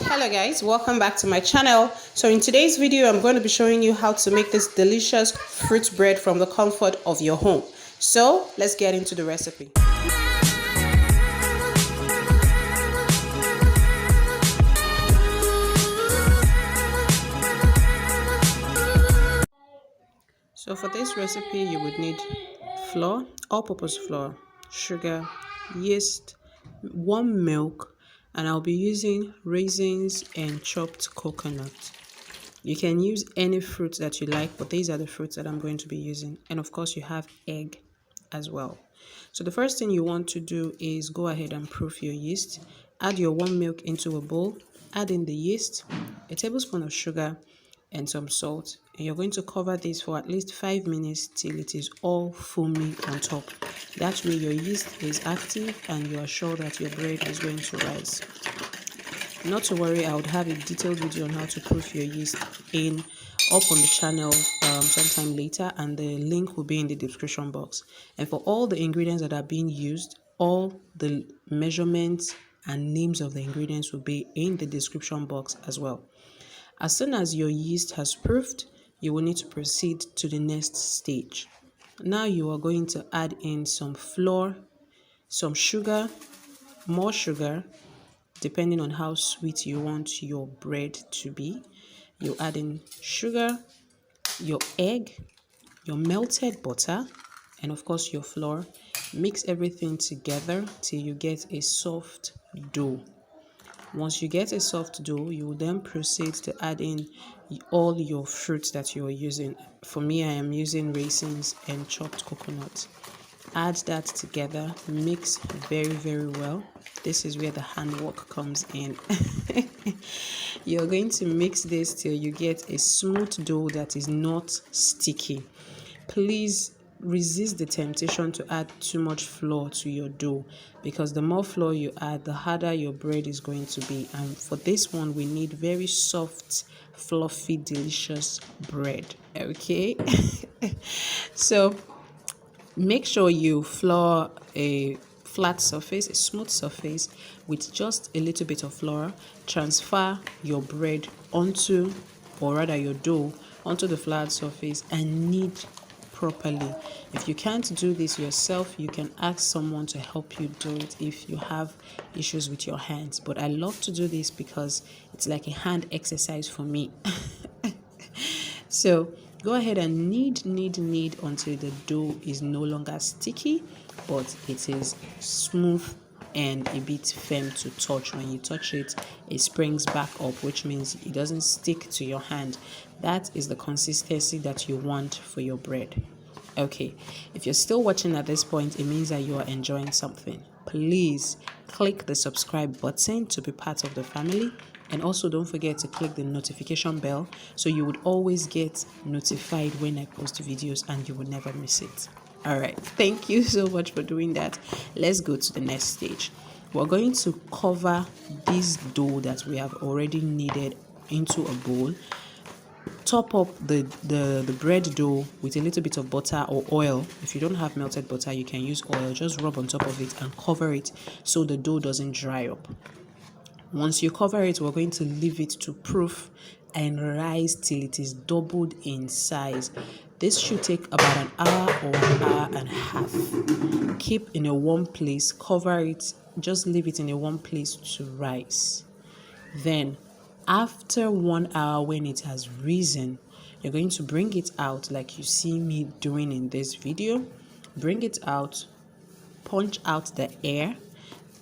Hello guys, welcome back to my channel. So in today's video I'm going to be showing you how to make this delicious fruit bread from the comfort of your home. So let's get into the recipe. So for this recipe you would need flour, all-purpose flour, sugar, yeast, warm milk, and I'll be using raisins and chopped coconut. You can use any fruit that you like, but these are the fruits that I'm going to be using. And of course, you have egg as well. So the first thing you want to do is go ahead and proof your yeast. Add your warm milk into a bowl. Add in the yeast, a tablespoon of sugar, and some salt. And you're going to cover this for at least 5 minutes till it is all foamy on top. That way your yeast is active and you are sure that your bread is going to rise. Not to worry, I would have a detailed video on how to proof your yeast up on the channel sometime later, and the link will be in the description box. And for all the ingredients that are being used, all the measurements and names of the ingredients will be in the description box as well. As soon as your yeast has proofed, you will need to proceed to the next stage. Now you are going to add in some flour, some sugar, more sugar, depending on how sweet you want your bread to be. You add in sugar, your egg, your melted butter, and of course your flour. Mix everything together till you get a soft dough. Once you get a soft dough, you will then proceed to add in all your fruits that you are using. For me, I am using raisins and chopped coconut. Add that together, mix very well. This is where the handwork comes in. You're going to mix this till you get a smooth dough that is not sticky. Please resist the temptation to add too much flour to your dough, because the more flour you add, the harder your bread is going to be. And for this one, we need very soft, fluffy, delicious bread. Okay. So make sure you flour a flat surface, a smooth surface, with just a little bit of flour. Transfer your bread onto, or rather your dough, onto the flat surface and knead properly. If you can't do this yourself, you can ask someone to help you do it if you have issues with your hands. But I love to do this because it's like a hand exercise for me. So go ahead and knead until the dough is no longer sticky, but it is smooth and a bit firm to touch. When you touch it, it springs back up, which means it doesn't stick to your hand. That is the consistency that you want for your bread. Okay, if you're still watching at this point, it means that you are enjoying something. Please click the subscribe button to be part of the family. And also don't forget to click the notification bell so you would always get notified when I post videos and you will never miss it. All right, thank you so much for doing that. Let's go to the next stage. We're going to cover this dough that we have already kneaded into a bowl. Top up the bread dough with a little bit of butter or oil. If you don't have melted butter, you can use oil. Just rub on top of it and cover it so the dough doesn't dry up. Once you cover it, we're going to leave it to proof and rise till it is doubled in size. This should take about an hour or an hour and a half. Keep in a warm place, cover it, just leave it in a warm place to rise. Then after 1 hour, when it has risen, you're going to bring it out like you see me doing in this video. Bring it out, punch out the air,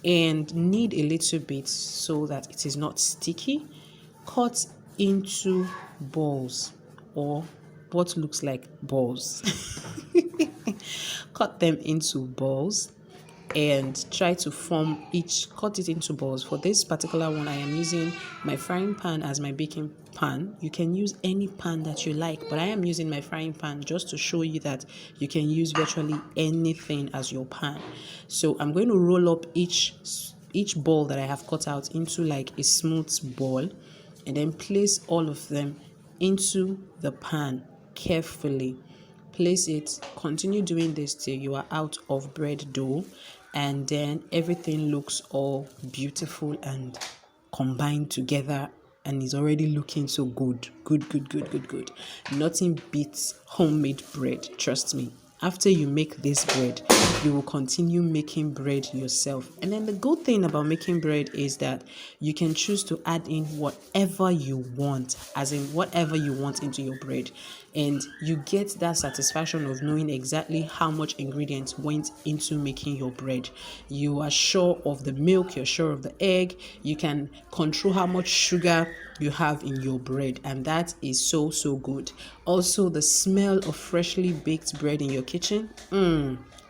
and knead a little bit so that it is not sticky. Cut into balls, or what looks like balls. Cut them into balls and try to form cut it into balls. For this particular one, I am using my frying pan as my baking pan. You can use any pan that you like, but I am using my frying pan just to show you that you can use virtually anything as your pan. So I'm going to roll up each ball that I have cut out into like a smooth ball, and then place all of them into the pan carefully. Place it, continue doing this till you are out of bread dough, and then everything looks all beautiful and combined together and is already looking so good. Good. Nothing beats homemade bread, trust me. After you make this bread, you will continue making bread yourself. And then the good thing about making bread is that you can choose to add in whatever you want, as in whatever you want into your bread. And you get that satisfaction of knowing exactly how much ingredients went into making your bread. You are sure of the milk, you're sure of the egg, you can control how much sugar you have in your bread, and that is so good. Also, the smell of freshly baked bread in your kitchen,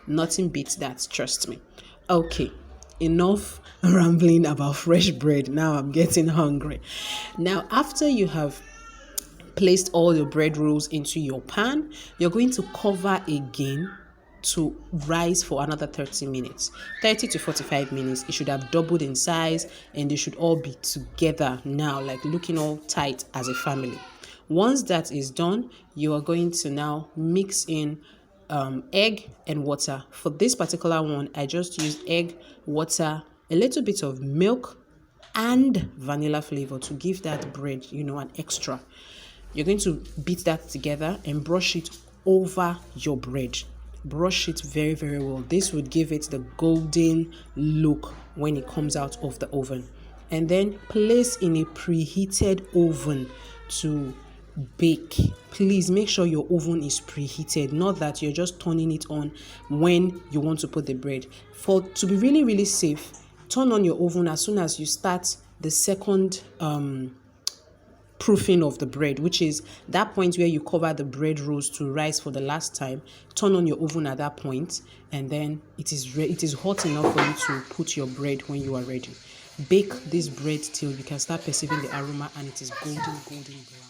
nothing beats that, trust me. Okay, enough rambling about fresh bread. Now I'm getting hungry. Now, after you have placed all your bread rolls into your pan, you're going to cover again to rise for another 30 minutes. 30 to 45 minutes. It should have doubled in size and they should all be together now, like looking all tight as a family. Once that is done, you are going to now mix in egg and water. For this particular one, I just used egg, water, a little bit of milk, and vanilla flavor to give that bread, an extra. You're going to beat that together and brush it over your bread. Brush it very, very well. This would give it the golden look when it comes out of the oven. And then place in a preheated oven to bake. Please make sure your oven is preheated, not that you're just turning it on when you want to put the bread. To be really, really safe, turn on your oven as soon as you start the second proofing of the bread, which is that point where you cover the bread rolls to rise for the last time. Turn on your oven at that point, and then it is hot enough for you to put your bread when you are ready. Bake this bread till you can start perceiving the aroma and it is golden brown.